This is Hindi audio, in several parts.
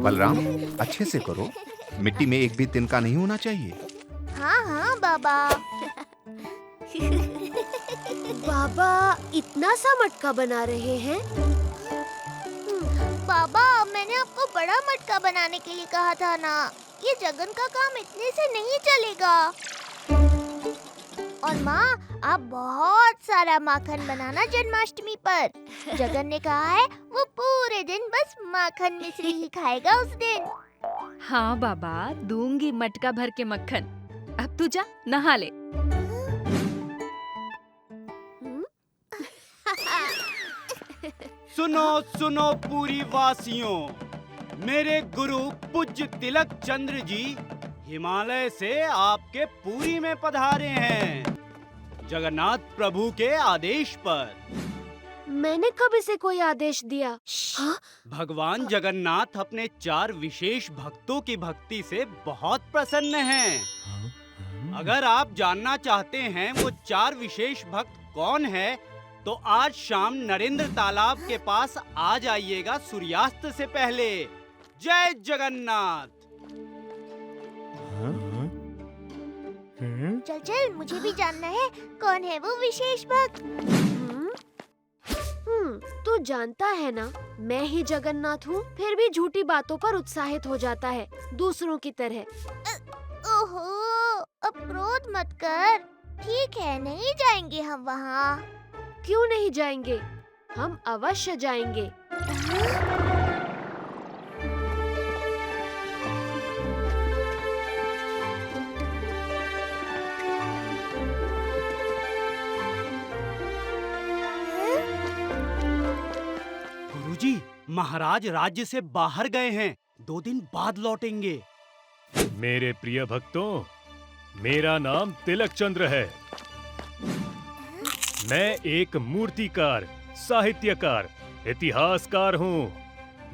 बलराम, अच्छे से करो। मिट्टी में एक भी तिनका नहीं होना चाहिए। हाँ हाँ बाबा। बाबा इतना सा मटका बना रहे हैं? बाबा, मैंने आपको बड़ा मटका बनाने के लिए कहा था ना। ये जगन का काम इतने से नहीं चलेगा। और माँ, आप बहुत सारा माखन बनाना जन्माष्टमी पर। जगन ने कहा है वो पूरे दिन बस माखन मिश्री ही खाएगा उस दिन। हाँ बाबा, दूंगी मटका भर के मक्खन। अब तू जा नहा ले। सुनो सुनो पूरी वासियों, मेरे गुरु पूज्य तिलक चंद्र जी हिमालय से आपके पुरी में पधारे हैं, जगन्नाथ प्रभु के आदेश पर। मैंने कब इसे कोई आदेश दिया? हाँ? भगवान जगन्नाथ अपने 4 विशेष भक्तों की भक्ति से बहुत प्रसन्न हैं। अगर आप जानना चाहते हैं वो 4 विशेष भक्त कौन है, तो आज शाम नरेंद्र तालाब के पास आ जाइएगा सूर्यास्त से पहले। जय जगन्नाथ। चल चल, मुझे भी जानना है कौन है वो विशेष भक्त। तू जानता है ना, मैं ही जगन्नाथ हूँ, फिर भी झूठी बातों पर उत्साहित हो जाता है दूसरों की तरह। ओहो, अब क्रोध मत कर। ठीक है, नहीं जाएंगे हम वहाँ। क्यों नहीं जाएंगे? हम अवश्य जाएंगे। गुरुजी, महाराज राज्य से बाहर गए हैं, 2 दिन बाद लौटेंगे। मेरे प्रिय भक्तों, मेरा नाम तिलक चंद्र है। मैं एक मूर्तिकार, साहित्यकार, इतिहासकार हूँ।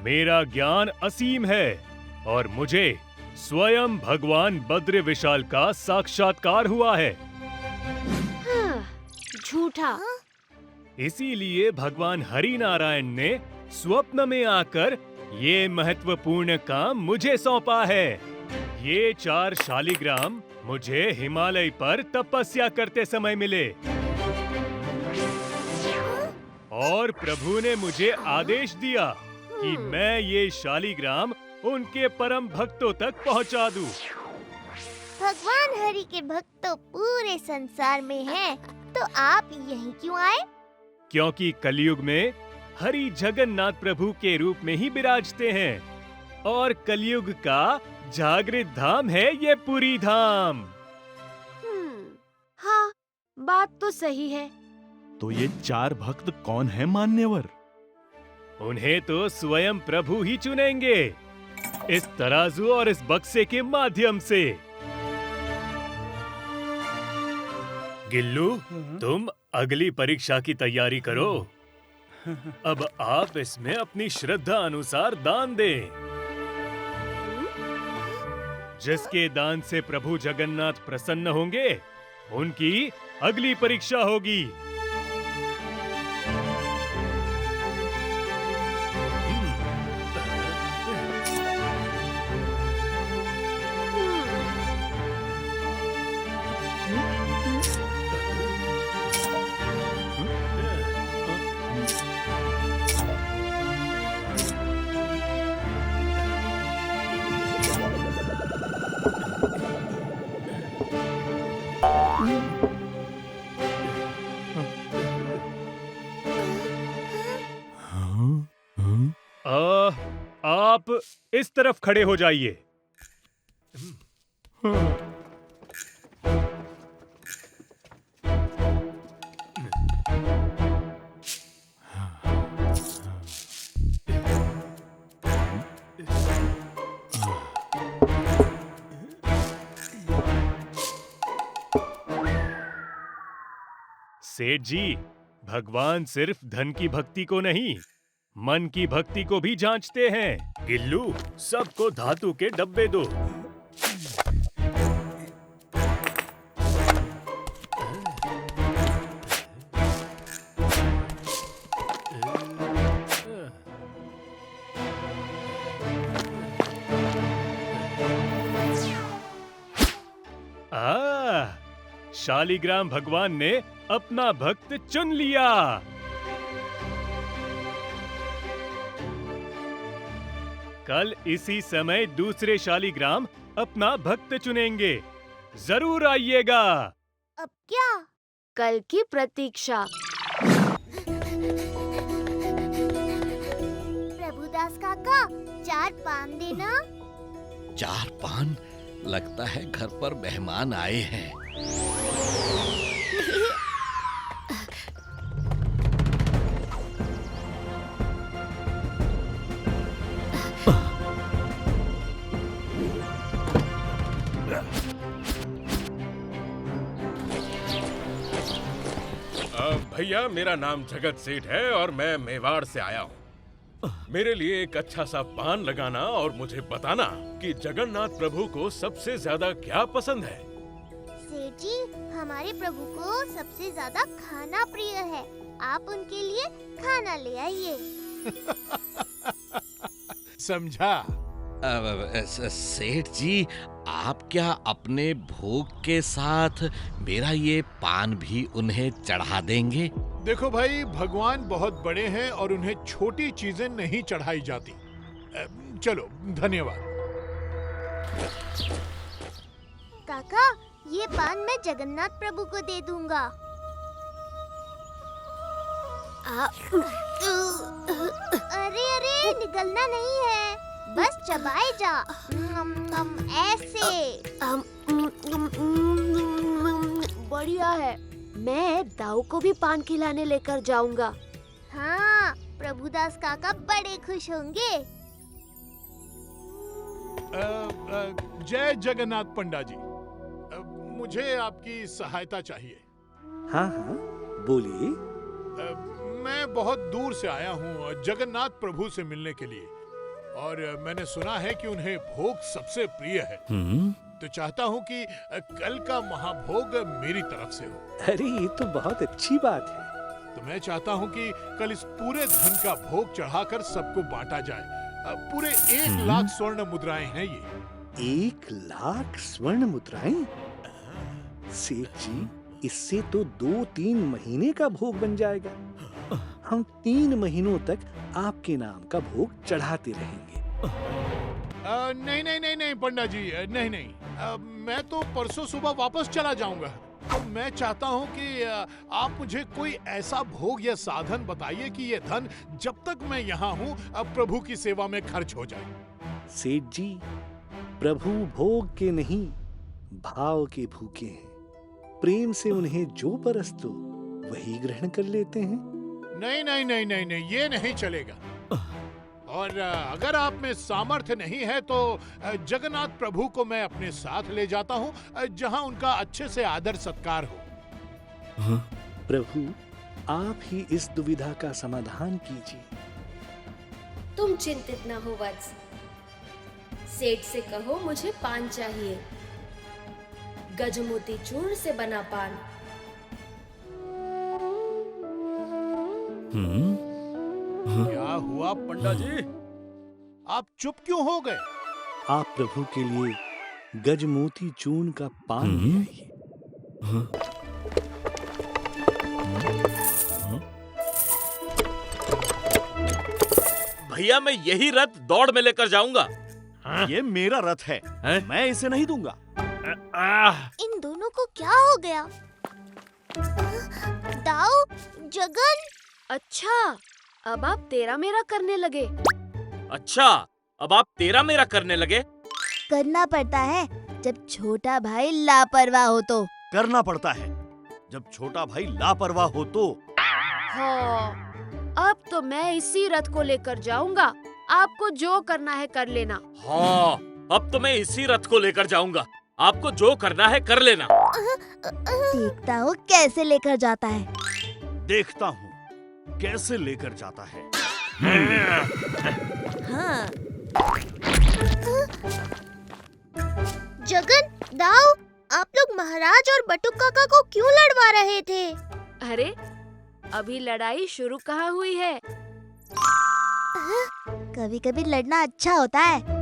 मेरा ज्ञान असीम है और मुझे स्वयं भगवान बद्र विशाल का साक्षात्कार हुआ है। हाँ, झूठा। इसीलिए भगवान हरि नारायण ने स्वप्न में आकर ये महत्वपूर्ण काम मुझे सौंपा है। ये 4 शालिग्राम मुझे हिमालय पर तपस्या करते समय मिले और प्रभु ने मुझे आदेश दिया कि मैं ये शालिग्राम उनके परम भक्तों तक पहुंचा दूं। भगवान हरि के भक्त तो पूरे संसार में हैं, तो आप यहीं क्यों आए? क्योंकि कलयुग में हरि जगन्नाथ प्रभु के रूप में ही विराजते हैं और कलयुग का जागृत धाम है ये पुरी धाम। हाँ, बात तो सही है। तो ये 4 भक्त कौन है मान्यवर? उन्हें तो स्वयं प्रभु ही चुनेंगे, इस तराजू और इस बक्से के माध्यम से। गिल्लू, तुम अगली परीक्षा की तैयारी करो। अब आप इसमें अपनी श्रद्धा अनुसार दान दें। जिसके दान से प्रभु जगन्नाथ प्रसन्न होंगे, उनकी अगली परीक्षा होगी। आप इस तरफ खड़े हो जाइए। सेठ जी, भगवान सिर्फ धन की भक्ति को नहीं, मन की भक्ति को भी जांचते हैं। गिल्लू, सबको धातु के डब्बे दो। शालिग्राम भगवान ने अपना भक्त चुन लिया। कल इसी समय दूसरे शालिग्राम अपना भक्त चुनेंगे। जरूर आइएगा। अब क्या? कल की प्रतीक्षा। प्रभुदास काका, 4 पान देना। 4 पान? लगता है घर पर मेहमान आए हैं। भैया, मेरा नाम जगत सेठ है और मैं मेवाड़ से आया हूँ। मेरे लिए एक अच्छा सा पान लगाना और मुझे बताना कि जगन्नाथ प्रभु को सबसे ज्यादा क्या पसंद है। सेठ जी, हमारे प्रभु को सबसे ज्यादा खाना प्रिय है। आप उनके लिए खाना ले आइए। समझा? सेठ जी, आप क्या अपने भोग के साथ मेरा ये पान भी उन्हें चढ़ा देंगे? देखो भाई, भगवान बहुत बड़े हैं और उन्हें छोटी चीजें नहीं चढ़ाई जाती। चलो, धन्यवाद। काका, ये पान मैं जगन्नाथ प्रभु को दे दूंगा। अरे अरे, निगलना नहीं है, बस चबाए जा। ऐसे। बढ़िया है। मैं दाऊ को भी पान खिलाने लेकर जाऊंगा। हाँ, प्रभुदास काका बड़े खुश होंगे। जय जगन्नाथ पंडा जी, मुझे आपकी सहायता चाहिए। हाँ हाँ, बोलिए। मैं बहुत दूर से आया हूँ जगन्नाथ प्रभु से मिलने के लिए, और मैंने सुना है कि उन्हें भोग सबसे प्रिय है। तो चाहता हूँ कि कल का महाभोग मेरी तरफ से हो। अरे, ये तो बहुत अच्छी बात है। तो मैं चाहता हूँ कि कल इस पूरे धन का भोग चढ़ाकर सबको बांटा जाए। पूरे 1 लाख स्वर्ण मुद्राएं हैं ये। 1 लाख स्वर्ण मुद्राएं? सेठ जी, इससे तो 2-3 महीने का भोग बन जाएगा। हम 3 महीनों तक आपके नाम का भोग चढ़ाते रहेंगे। नहीं नहीं नहीं नहीं पंडा जी, नहीं नहीं। मैं तो परसों सुबह वापस चला जाऊंगा। तो मैं चाहता हूँ कि आप मुझे कोई ऐसा भोग या साधन बताइए कि ये धन जब तक मैं यहाँ हूँ प्रभु की सेवा में खर्च हो जाए। सेठ जी, प्रभु भोग के नहीं, भाव के भूखे हैं। प्रेम से उन्हें जो परस्तो वही ग्रहण कर लेते हैं। नहीं नहीं नहीं नहीं नहीं, ये नहीं चलेगा। और अगर आप में सामर्थ्य नहीं है तो जगन्नाथ प्रभु को मैं अपने साथ ले जाता हूँ, जहाँ उनका अच्छे से आदर सत्कार हो। प्रभु, आप ही इस दुविधा का समाधान कीजिए। तुम चिंतित न हो वत्स। सेठ से कहो मुझे पान चाहिए, गजमोती चूर्ण से बना पान। क्या हुआ पंडा जी? आप चुप क्यों हो गए? आप प्रभु के लिए गजमोती चूर्ण का पान ले आइए। भैया, मैं यही रथ दौड़ में लेकर जाऊंगा। ये मेरा रथ है, मैं इसे नहीं दूंगा। इन दोनों को क्या हो गया? दाऊ, जगन। अच्छा, अब आप तेरा मेरा करने लगे। अच्छा, अब आप तेरा मेरा करने लगे? करना पड़ता है जब छोटा भाई लापरवाह हो तो। करना पड़ता है जब छोटा भाई लापरवाह हो तो। हाँ, अब तो मैं इसी रथ को लेकर जाऊंगा। आपको जो करना है कर लेना। हाँ, अब तो मैं इसी रथ को लेकर जाऊंगा। आपको जो करना है कर लेना। देखता हूँ कैसे लेकर जाता है। देखता हूँ कैसे लेकर जाता है। हाँ। जगन, दाऊ, आप लोग महाराज और बटुक काका को क्यों लड़वा रहे थे? अरे अभी लड़ाई शुरू कहाँ हुई है। कभी कभी लड़ना अच्छा होता है।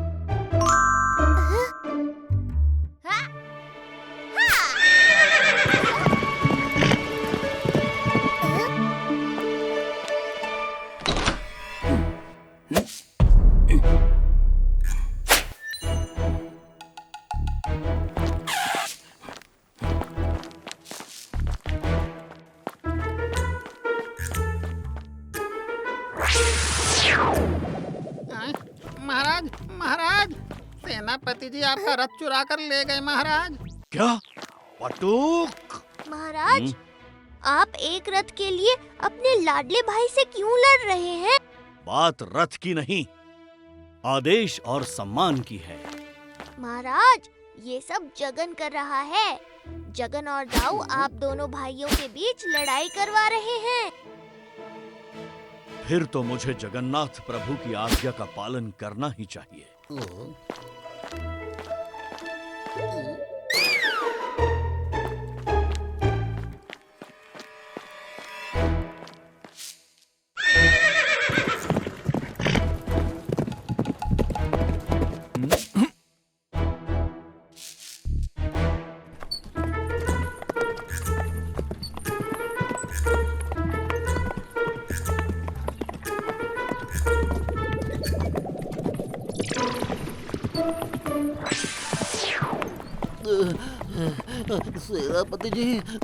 महाराज, महाराज, सेनापति जी आपका रथ चुरा कर ले गए महाराज। क्या? बटुक! महाराज, आप एक रथ के लिए अपने लाडले भाई से क्यों लड़ रहे हैं? बात रथ की नहीं, आदेश और सम्मान की है। महाराज, ये सब जगन कर रहा है। जगन और दाऊ आप दोनों भाइयों के बीच लड़ाई करवा रहे हैं। फिर तो मुझे जगन्नाथ प्रभु की आज्ञा का पालन करना ही चाहिए।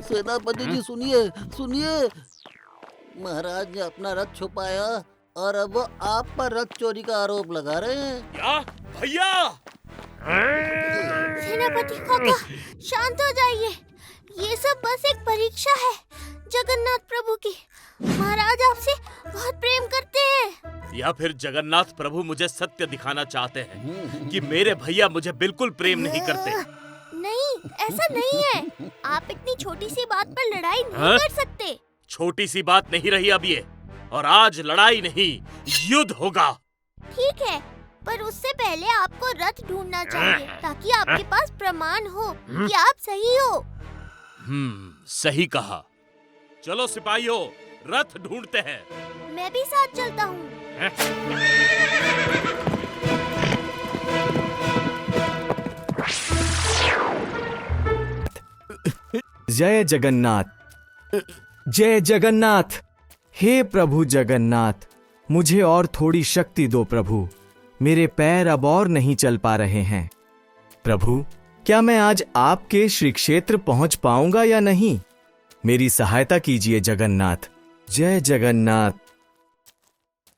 सेनापति जी सुनिए, सुनिए। महाराज ने अपना रथ छुपाया और अब वो आप पर रथ चोरी का आरोप लगा रहे हैं। क्या भैया? सेनापति काका, शांत हो जाइए। ये सब बस एक परीक्षा है जगन्नाथ प्रभु की। महाराज आपसे बहुत प्रेम करते हैं। या फिर जगन्नाथ प्रभु मुझे सत्य दिखाना चाहते हैं कि मेरे भैया मुझे बिल्कुल प्रेम नहीं करते। नहीं, ऐसा नहीं है। आप इतनी छोटी सी बात पर लड़ाई नहीं कर सकते। छोटी सी बात नहीं रही अब ये, और आज लड़ाई नहीं, युद्ध होगा। ठीक है, पर उससे पहले आपको रथ ढूंढना चाहिए ताकि आपके पास प्रमाण हो कि आप सही हो। सही कहा। चलो सिपाहियों, रथ ढूंढते हैं। मैं भी साथ चलता हूँ। जय जगन्नाथ, जय जगन्नाथ। हे प्रभु जगन्नाथ, मुझे और थोड़ी शक्ति दो प्रभु। मेरे पैर अब और नहीं चल पा रहे हैं। प्रभु, क्या मैं आज आपके श्री क्षेत्र पहुंच पाऊंगा या नहीं? मेरी सहायता कीजिए जगन्नाथ। जय जगन्नाथ,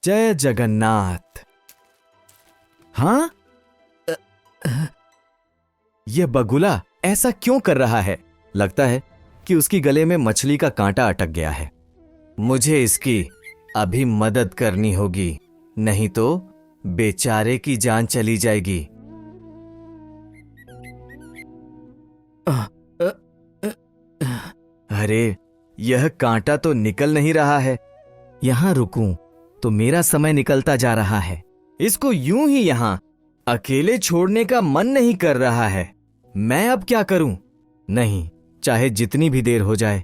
जय जगन्नाथ। हाँ, यह बगुला ऐसा क्यों कर रहा है? लगता है कि उसकी गले में मछली का कांटा अटक गया है। मुझे इसकी अभी मदद करनी होगी, नहीं तो बेचारे की जान चली जाएगी। अरे, यह कांटा तो निकल नहीं रहा है। यहां रुकूं तो मेरा समय निकलता जा रहा है। इसको यूं ही यहां अकेले छोड़ने का मन नहीं कर रहा है। मैं अब क्या करूं? नहीं, चाहे जितनी भी देर हो जाए,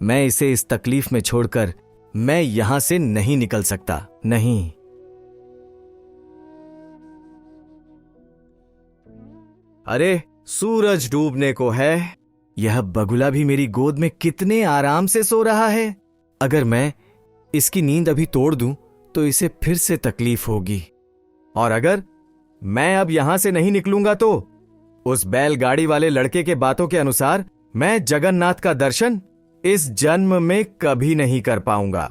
मैं इसे इस तकलीफ में छोड़कर मैं यहां से नहीं निकल सकता। नहीं। अरे, सूरज डूबने को है। यह बगुला भी मेरी गोद में कितने आराम से सो रहा है। अगर मैं इसकी नींद अभी तोड़ दूं तो इसे फिर से तकलीफ होगी। और अगर मैं अब यहां से नहीं निकलूंगा तो उस बैलगाड़ी वाले लड़के के बातों के अनुसार मैं जगन्नाथ का दर्शन इस जन्म में कभी नहीं कर पाऊंगा।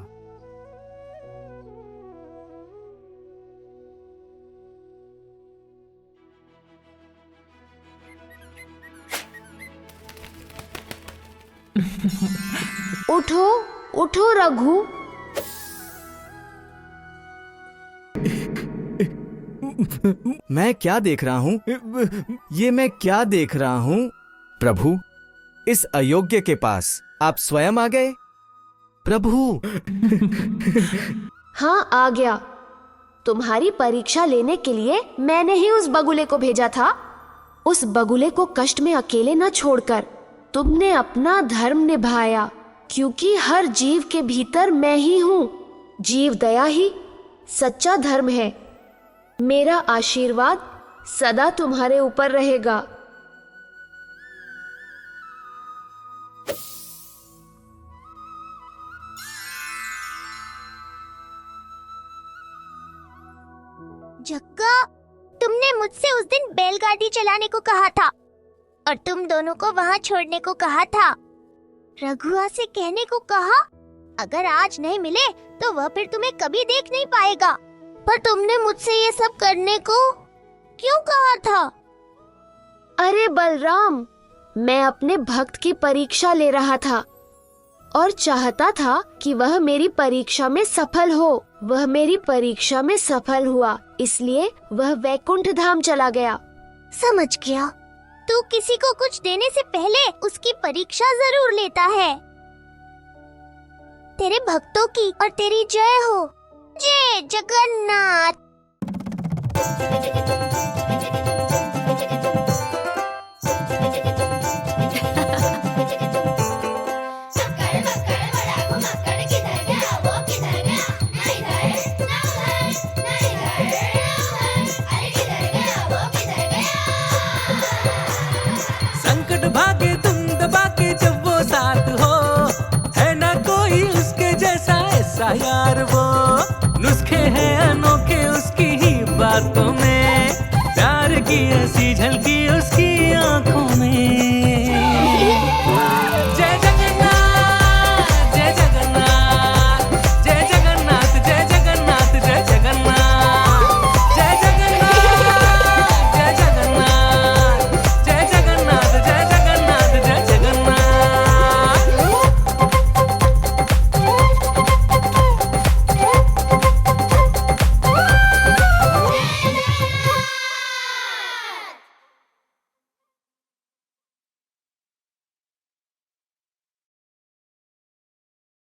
उठो, उठो रघु। मैं क्या देख रहा हूं? ये मैं क्या देख रहा हूं? प्रभु, इस अयोग्य के पास आप स्वयं आ गए। प्रभु। हाँ, आ गया। तुम्हारी परीक्षा लेने के लिए मैंने ही उस बगुले को भेजा था। उस बगुले को कष्ट में अकेले न छोड़कर तुमने अपना धर्म निभाया, क्योंकि हर जीव के भीतर मैं ही हूँ। जीव दया ही सच्चा धर्म है। मेरा आशीर्वाद सदा तुम्हारे ऊपर रहेगा। जग्गा, तुमने मुझसे उस दिन बैलगाड़ी चलाने को कहा था और तुम दोनों को वहाँ छोड़ने को कहा था। रघुआ से कहने को कहा अगर आज नहीं मिले तो वह फिर तुम्हें कभी देख नहीं पाएगा। पर तुमने मुझसे ये सब करने को क्यों कहा था? अरे बलराम, मैं अपने भक्त की परीक्षा ले रहा था और चाहता था कि वह मेरी परीक्षा में सफल हो। वह मेरी परीक्षा में सफल हुआ, इसलिए वह वैकुंठ धाम चला गया। समझ गया। तू किसी को कुछ देने से पहले उसकी परीक्षा जरूर लेता है। तेरे भक्तों की और तेरी जय हो। जय जगन्नाथ। संकट भागे तुम दबा के जब वो साथ हो, है ना कोई उसके जैसा ऐसा यार। वो नुस्खे हैं अनोखे उसकी ही बातों में, प्यार की ऐसी झलकी